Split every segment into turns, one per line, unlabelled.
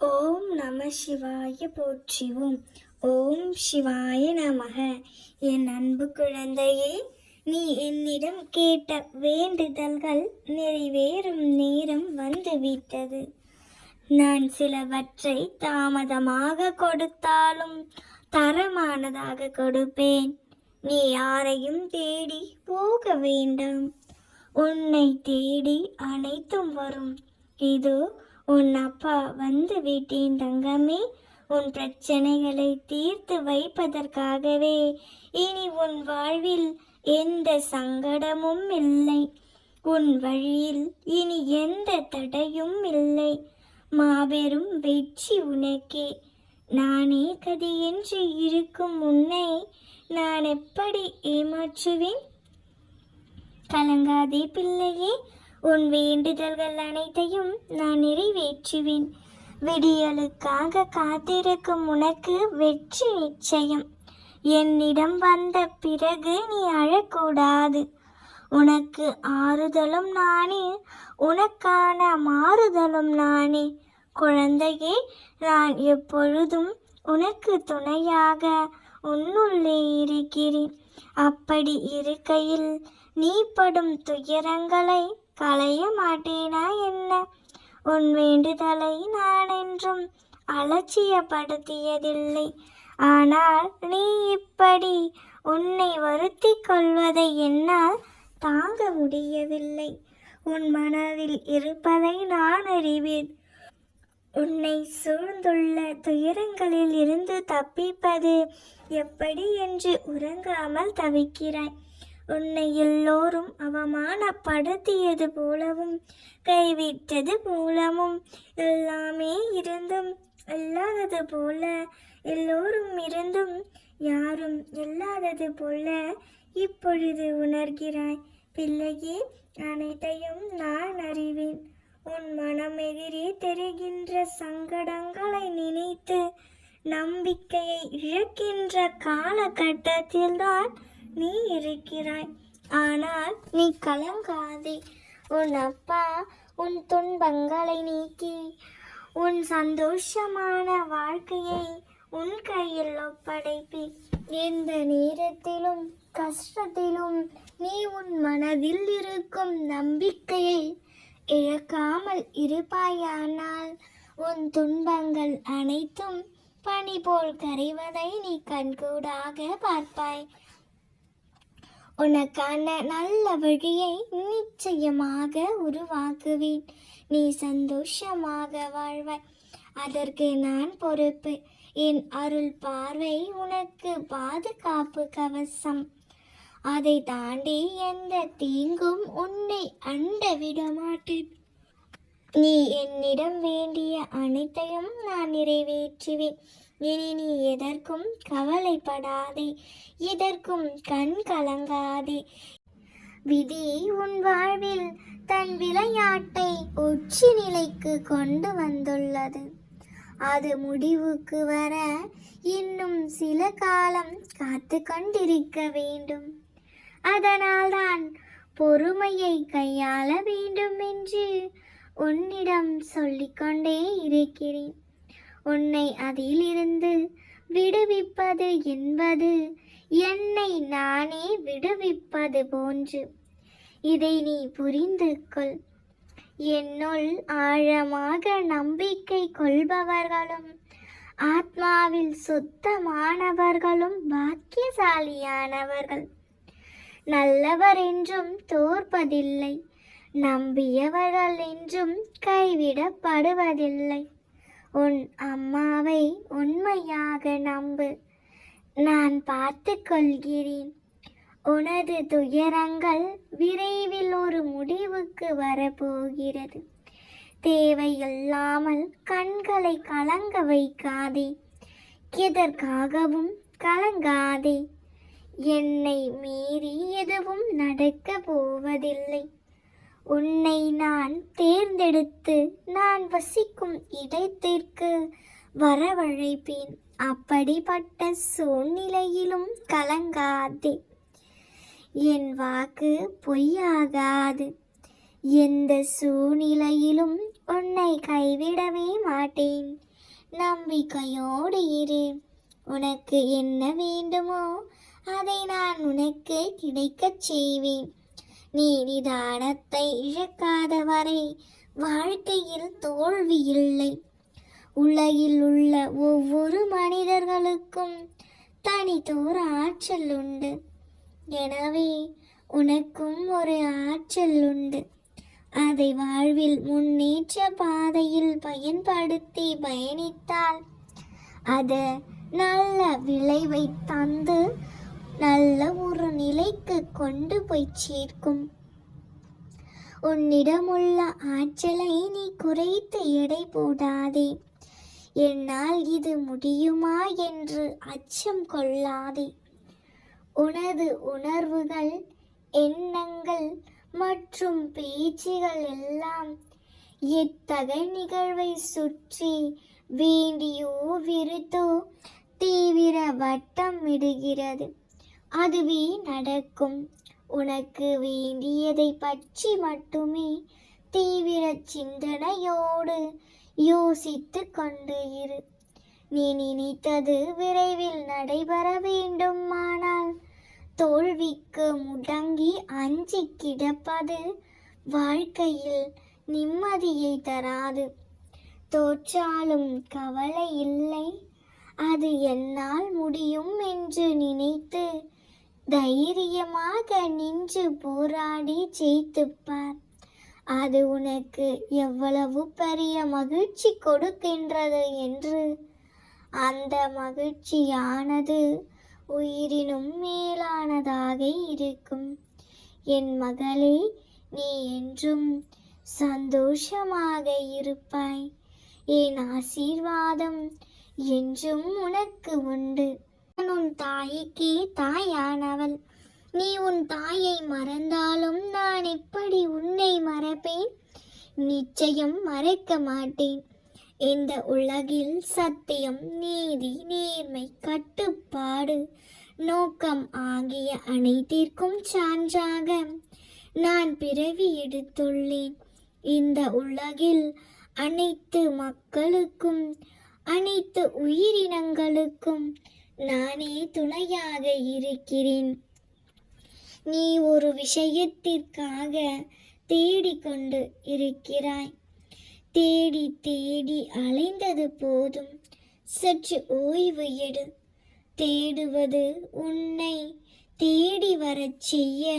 ஓம் நம சிவாய போற்றிவோம். ஓம் சிவாய நமக. என் அன்பு குழந்தையே, நீ என்னிடம் கேட்ட வேண்டுதல்கள் நிறைவேறும் நேரம் வந்துவிட்டது. நான் சிலவற்றை தாமதமாக கொடுத்தாலும் தரமானதாக கொடுப்பேன். நீ யாரையும் தேடி போக வேண்டாம். உன்னை தேடி அனைத்தும் வரும். இதோ உன் அப்பா வந்து விட்டேன் தங்கமே. உன் பிரச்சனைகளை தீர்த்து வைப்பதற்காகவே. இனி உன் வாழ்வில் எந்த சங்கடமும் இல்லை. உன் வழியில் இனி எந்த தடையும் இல்லை. மாபெரும் வெற்றி உனக்கே. நானே கதி என்று இருக்கும் உன்னை நான் எப்படி ஏமாற்றுவேன்? கலங்காதே பிள்ளையே, உன் வேண்டுதல்கள் அனைத்தையும் நான் நிறைவேற்றுவேன். விடியலுக்காக காத்திருக்கும் உனக்கு வெற்றி நிச்சயம். என்னிடம் வந்த பிறகு நீ அழக்கூடாது. உனக்கு ஆறுதலும் நானே, உனக்கான மாறுதலும் நானே. குழந்தையே, நான் எப்பொழுதும் உனக்கு துணையாக உன்னுள்ளே இருக்கிறேன். அப்படி இருக்கையில் நீ படும் துயரங்களை களைய மாட்டேனா என்ன? உன் வேண்டுதலை நான் என்றும் அலட்சியப்படுத்தியதில்லை. ஆனால் நீ இப்படி உன்னை வருத்தி கொள்வதை என்னால் தாங்க முடியவில்லை. உன் மனதில் இருப்பதை நான் அறிவேன். உன்னை சூழ்ந்துள்ள துயரங்களில் இருந்து தப்பிப்பது எப்படி என்று உறங்காமல் தவிக்கிறாய். உன்னை எல்லோரும் அவமானப்படுத்தியது போலவும் கைவிட்டது போலவும் எல்லாமே இருந்தும் இல்லாதது போல, எல்லோரும் இருந்தும் யாரும் இல்லாதது போல இப்பொழுது உணர்கிறாய். பிள்ளையே, அனைத்தையும் நான் அறிவேன். உன் மனமெதிரே தெரிகின்ற சங்கடங்களை நினைத்து நம்பிக்கையை இழக்கின்ற காலகட்டத்தில்தான் நீ இருக்கிறாய். ஆனால் நீ கலங்காதே. உன் அப்பா உன் துன்பங்களை நீக்கி உன் சந்தோஷமான வாழ்க்கையை உன் கையில் ஒப்படைப்பேன். எந்த நேரத்திலும் கஷ்டத்திலும் நீ உன் மனதில் இருக்கும் நம்பிக்கையை இழக்காமல் இருப்பாயானால் உன் துன்பங்கள் அனைத்தும் பனி போல் கரைவதை நீ கண்கூடாக பார்ப்பாய். உனக்கான நல்ல வழியை நிச்சயமாக உருவாக்குவேன். நீ சந்தோஷமாக வாழ்வாய். அதற்கு நான் பொறுப்பு. என் அருள் பார்வை உனக்கு பாதுகாப்பு கவசம். அதை தாண்டி எந்த தீங்கும் உன்னை அண்ட விட மாட்டேன். நீ என்னிடம் வேண்டிய அனைத்தையும் நான் நிறைவேற்றுவேன். இனி நீ எதற்கும் கவலைப்படாதே, எதற்கும் கண் கலங்காதே. விதி உன் வாழ்வில் தன் விளையாட்டை உச்சி நிலைக்கு கொண்டு வந்துள்ளது. அது முடிவுக்கு வர இன்னும் சில காலம் காத்து கொண்டிருக்க வேண்டும். அதனால்தான் பொறுமையை கையாள வேண்டும் என்று உன்னிடம் சொல்லிக்கொண்டே இருக்கிறேன். உன்னை அதிலிருந்து விடுவிப்பது என்பது என்னை நானே விடுவிப்பது போன்று. இதை நீ புரிந்து கொள். என்னுள் ஆழமாக நம்பிக்கை கொள்பவர்களும் ஆத்மாவில் சுத்தமானவர்களும் பாக்கியசாலியானவர்கள். நல்லவர் என்றும் தோற்பதில்லை. நம்பியவர்கள் என்றும் கைவிடப்படுவதில்லை. உன் அம்மாவை உண்மையாக நம்பு. நான் பார்த்து கொள்கிறேன். உனது துயரங்கள் விரைவில் ஒரு முடிவுக்கு வரப்போகிறது. தேவையில்லாமல் கண்களை கலங்க வைக்காதே. எதற்காகவும் கலங்காதே. என்னை மீறி எதுவும் நடக்க போவதில்லை. உன்னை நான் தேர்ந்தெடுத்து நான் வசிக்கும் இடத்திற்கு வரவழைப்பேன். அப்படிப்பட்ட சூழ்நிலையிலும் கலங்காதே. என் வாக்கு பொய்யாகாது. எந்த சூழ்நிலையிலும் உன்னை கைவிடவே மாட்டேன். நம்பிக்கையோடு இரு. உனக்கு என்ன வேண்டுமோ அதை நான் உனக்கு கிடைக்கச் செய்வேன். நீ நிதானத்தை இழக்காத வரை வாழ்க்கையில் தோல்வி இல்லை. உலகில் உள்ள ஒவ்வொரு மனிதர்களுக்கும் தனித்தோர் ஆற்றல் உண்டு. எனவே உனக்கும் ஒரு ஆற்றல் உண்டு. அதை வாழ்வில் முன்னேற்ற பாதையில் பயன்படுத்தி பயணித்தால் அது நல்ல விளைவை தந்து நல்ல ஒரு நிலைக்கு கொண்டு போய் சேர்க்கும். உன்னிடமுள்ள ஆற்றலை நீ குறைத்து எடை போடாதே. என்னால் இது முடியுமா என்று அச்சம் கொள்ளாதே. உனது உணர்வுகள், எண்ணங்கள் மற்றும் பேச்சுகள் எல்லாம் எத்தகைய நிகழ்வை சுற்றி வேண்டியோ விருத்தோ தீவிர வட்டம் இடுகிறது. அதுவே நடக்கும். உனக்கு வேண்டியதை பற்றி மட்டுமே தீவிர சிந்தனையோடு யோசித்து கொண்டு இரு. நீ நினைத்தது விரைவில் நடைபெற வேண்டுமானால் தோல்விக்கு முடங்கி அஞ்சி கிடப்பது வாழ்க்கையில் நிம்மதியை தராது. தோற்றாலும் கவலை இல்லை. அது என்னால் முடியும் என்று நினைத்து தைரியமாக நின்று போராடி ஜெயித்துப்பார். அது உனக்கு எவ்வளவு பெரிய மகிழ்ச்சி கொடுக்கின்றது என்று. அந்த மகிழ்ச்சியானது உயிரினும் மேலானதாக இருக்கும். என் மகளே, நீ என்றும் சந்தோஷமாக இருப்பாய். என் ஆசீர்வாதம் என்றும் உனக்கு உண்டு. நான் உன் தாய்க்கே தாயானவள். நீ உன் தாயை மறந்தாலும் நான் எப்படி உன்னை மறப்பேன்? நிச்சயம் மறக்க மாட்டேன். இந்த உலகில் சத்தியம், நீதி, நேர்மை, கட்டுப்பாடு, நோக்கம் ஆகிய அனைத்திற்கும் சான்றாக நான் பிறவி எடுத்துள்ளேன். இந்த உலகில் அனைத்து மக்களுக்கும், அனைத்து உயிரினங்களுக்கும் நானே துணையாக இருக்கிறேன். நீ ஒரு விஷயத்திற்காக தேடிக்கொண்டு இருக்கிறாய். தேடி தேடி அலைந்தது போதும். சற்று ஓய்வு எடு. தேடுவது உன்னை தேடி வரச் செய்ய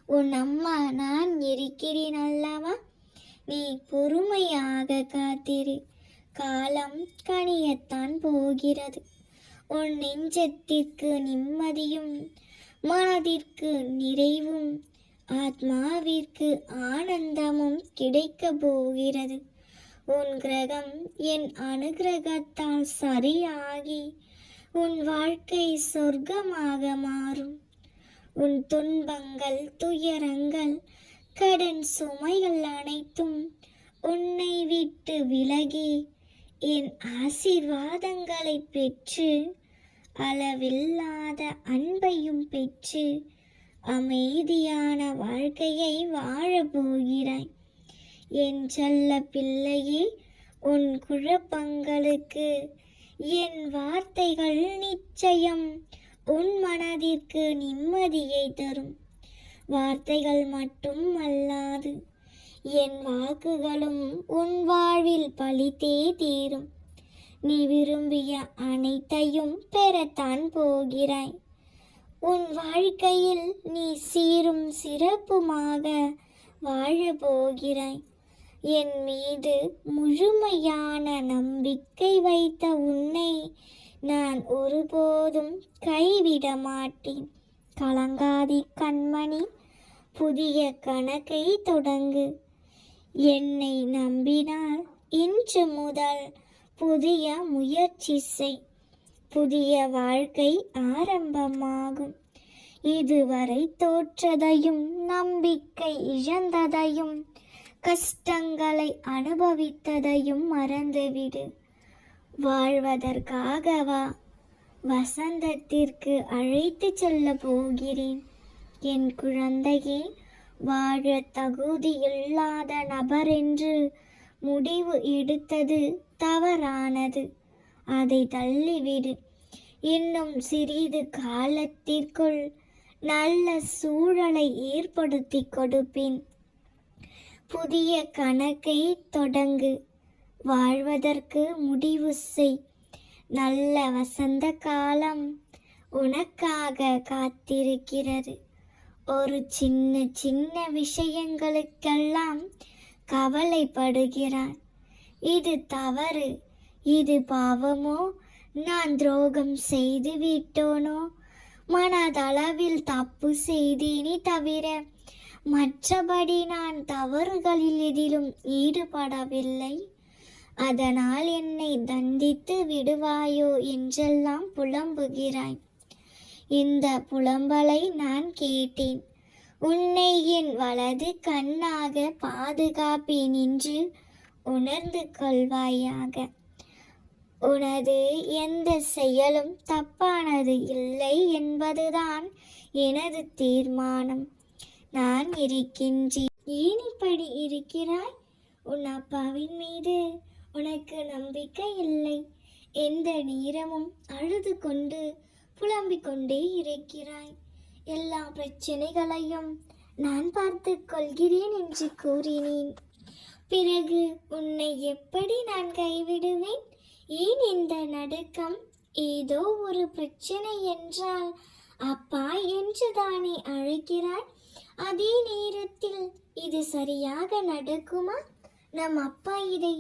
உன் அம்மா நான் இருக்கிறேன் அல்லவா? நீ பொறுமையாக காத்திரு. காலம் கனியத்தான் போகிறது. உன் நெஞ்சத்திற்கு நிம்மதியும், மனதிற்கு நிறைவும், ஆத்மாவிற்கு ஆனந்தமும் கிடைக்க போகிறது. உன் கிரகம் என் அனுகிரகத்தால் சரியாகி உன் வாழ்க்கை சொர்க்கமாக மாறும். உன் துன்பங்கள், துயரங்கள், கடன் சுமைகள் அனைத்தும் உன்னை விட்டு விலகி என் ஆசீர்வாதங்களை பெற்று அளவில்லாத அன்பையும் பெற்று அமைதியான வாழ்க்கையை வாழப்போகிறாய். என் செல்ல பிள்ளையே, உன் குழப்பங்களுக்கு என் வார்த்தைகள் நிச்சயம் உன் மனதிற்கு நிம்மதியை தரும். வார்த்தைகள் மட்டும் அல்லாது என் வாக்குகளும் உன் வாழ்வில் பலித்தே தீரும். நீ விரும்பிய அனைத்தையும் பெறத்தான் போகிறாய். உன் வாழ்க்கையில் நீ சீரும் சிறப்புமாக வாழப் போகிறாய். என் மீது முழுமையான நம்பிக்கை வைத்த உன்னை நான் ஒருபோதும் கைவிட மாட்டேன். கலங்காதே கண்மணி, புதிய கணக்கை தொடங்கு. என்னை நம்பினால் இன்று முதல் புதிய முயற்சி செய். புதிய வாழ்க்கை ஆரம்பமாகும். இதுவரை தோற்றதையும், நம்பிக்கை இழந்ததையும், கஷ்டங்களை அனுபவித்ததையும் மறந்துவிடு. வாழ்வதற்காகவா வசந்தத்திற்கு அழைத்து செல்ல போகிறேன். என் குழந்தையே, வாழ தகுதியில்லாத நபர் என்று முடிவு எடுத்தது தவறானது. அதை தள்ளிவிடு. இன்னும் சிறிது காலத்திற்குள் நல்ல சூழலை ஏற்படுத்தி கொடுப்பேன். புதிய கணக்கை தொடங்கு. வாழ்வதற்கு முடிவு செய். நல்ல வசந்த காலம் உனக்காக காத்திருக்கிறது. ஒரு சின்ன சின்ன விஷயங்களுக்கெல்லாம் கவலைப்படுகிறாய். இது தவறு, இது பாவமோ, நான் துரோகம் செய்து விட்டோனோ, மனதளவில் தப்பு செய்தேனே தவிர மற்றபடி நான் தவறுகளில் எதிலும் ஈடுபடவில்லை. அதனால் என்னை தண்டித்து விடுவாயோ என்றெல்லாம் புலம்புகிறாய். இந்த புலம்பலை நான் கேட்டேன். உன்னை என் வலது கண்ணாக பாதுகாப்பேன் என்று உணர்ந்து கொள்வாயாக. உனது எந்த செயலும் தப்பானது இல்லை என்பதுதான் எனது தீர்மானம். நான் இருக்கின்றேன். ஏன் இப்படி இருக்கிறாய்? உன் அப்பாவின் மீது உனக்கு நம்பிக்கை இல்லை. எந்த நேரமும் அழுது கொண்டு புலம்பிக் கொண்டே இருக்கிறாய். எல்லா பிரச்சனைகளையும் நான் பார்த்து கொள்கிறேன் என்று கூறினேன். பிறகு உன்னை எப்படி நான் கைவிடுவேன்? ஏன் இந்த நடுக்கம்? ஏதோ ஒரு பிரச்சனை என்றால் அப்பா என்றுதானே அழைக்கிறாய். அதே நேரத்தில் இது சரியாக நடக்குமா? நம் அப்பா இதை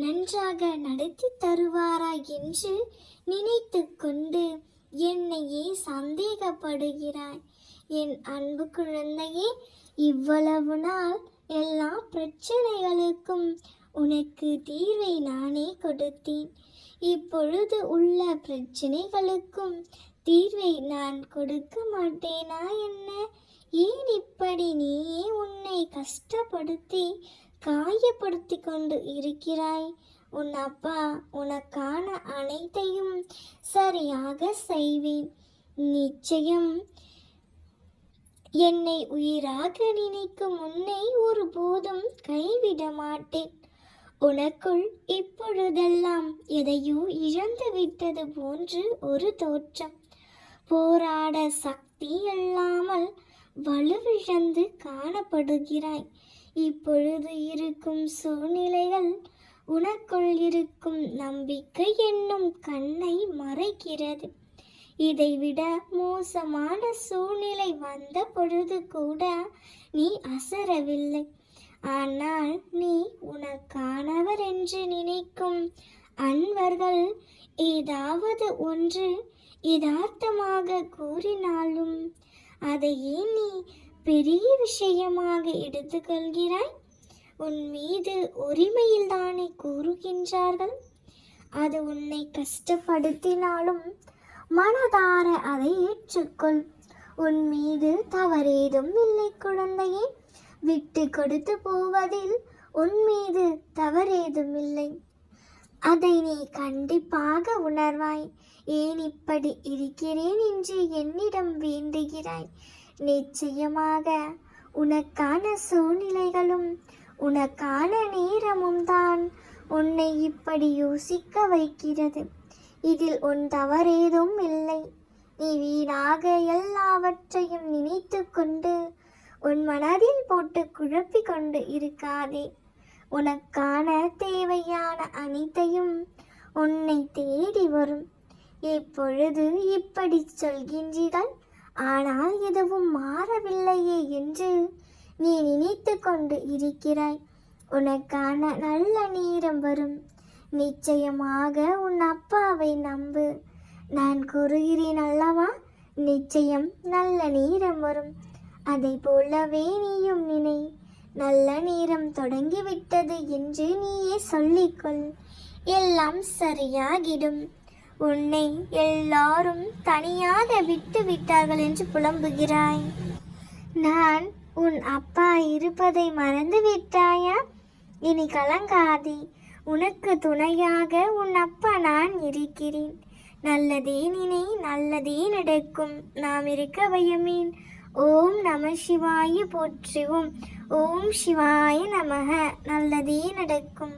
நன்றாக நடத்தி தருவாரா என்று நினைத்து கொண்டு என்னையே சந்தேகப்படுகிறாய். என் அன்பு குழந்தையே, இவ்வளவு நாள் எல்லா பிரச்சனைகளுக்கும் உனக்கு தீர்வை நானே கொடுத்தேன். இப்பொழுது உள்ள பிரச்சனைகளுக்கும் தீர்வை நான் கொடுக்க மாட்டேனா என்ன? ஏன் இப்படி நீயே உன்னை கஷ்டப்படுத்தி காயப்படுத்தி கொண்டு இருக்கிறாய்? உன் அப்பா உனக்கான அனைத்தையும் சரியாக செய்வேன். நிச்சயம். என்னை உயிராக நினைக்கும் உன்னை ஒருபோதும் கைவிட மாட்டேன். உனக்குள் இப்பொழுதெல்லாம் எதையோ இழந்து விட்டது போன்று ஒரு தோற்றம். போராட சக்தி இல்லாமல் வலுவிழந்து காணப்படுகிறாய். இப்பொழுது இருக்கும் சூழ்நிலைகள் உனக்குள் இருக்கும் நம்பிக்கை என்னும் கண்ணை மறைக்கிறது. இதைவிட மோசமான சூழ்நிலை வந்த பொழுது கூட நீ அசரவில்லை. ஆனால் நீ உனக்கானவர் என்று நினைக்கும் அன்பர்கள் ஏதாவது ஒன்று யதார்த்தமாக கூறினாலும் அதையே நீ பெரிய விஷயமாக எடுத்துக்கொள்கிறாய். உன் மீது உரிமையில் தானே கூறுகின்றார்கள். அது உன்னை கஷ்டப்படுத்தினாலும் மனதார அதை ஏற்றுக்கொள். உன் மீது தவறேதும் இல்லை குழந்தையே. விட்டு கொடுத்து போவதில் உன் மீது தவறேதும் இல்லை. அதை நீ கண்டிப்பாக உணர்வாய். ஏன் இப்படி இருக்கிறேன் என்று என்னிடம் வேண்டுகிறாய்? நிச்சயமாக உனக்கான சூழ்நிலைகளும் உனக்கான நேரமும் தான் உன்னை இப்படி யோசிக்க வைக்கிறது. இதில் உன் தவறேதும் இல்லை. நீ வீணாக எல்லாவற்றையும் நினைத்து கொண்டு உன் மனதில் போட்டு குழப்பிக் கொண்டு இருக்காதே. உனக்கான தேவையான அனைத்தையும் உன்னை தேடி வரும். இப்பொழுது இப்படி சொல்கின்றீர்கள், ஆனால் எதுவும் மாறவில்லையே என்று நீ நினைத்து கொண்டு இருக்கிறாய். உனக்கான நல்ல நேரம் வரும். நிச்சயமாக உன் அப்பாவை நம்பு. நான் கூறுகிறேன் அல்லவா, நிச்சயம் நல்ல நேரம் வரும். அதை போலவே நீயும் நினை. நல்ல நேரம் தொடங்கிவிட்டது என்று நீயே சொல்லிக்கொள். எல்லாம் சரியாகிடும். உன்னை எல்லாரும் தனியாக விட்டு விட்டார்கள் என்று புலம்புகிறாய். நான் உன் அப்பா இருப்பதை மறந்து விட்டாயா? இனி கலங்காதே. உனக்கு துணையாக உன் அப்பா நான் இருக்கிறேன். நல்லதே நினை, நல்லதே நடக்கும். நாம் இருக்க பயமேன். ஓம் நம சிவாய போற்றுவோம். ஓம் சிவாய நமக. நல்லதே நடக்கும்.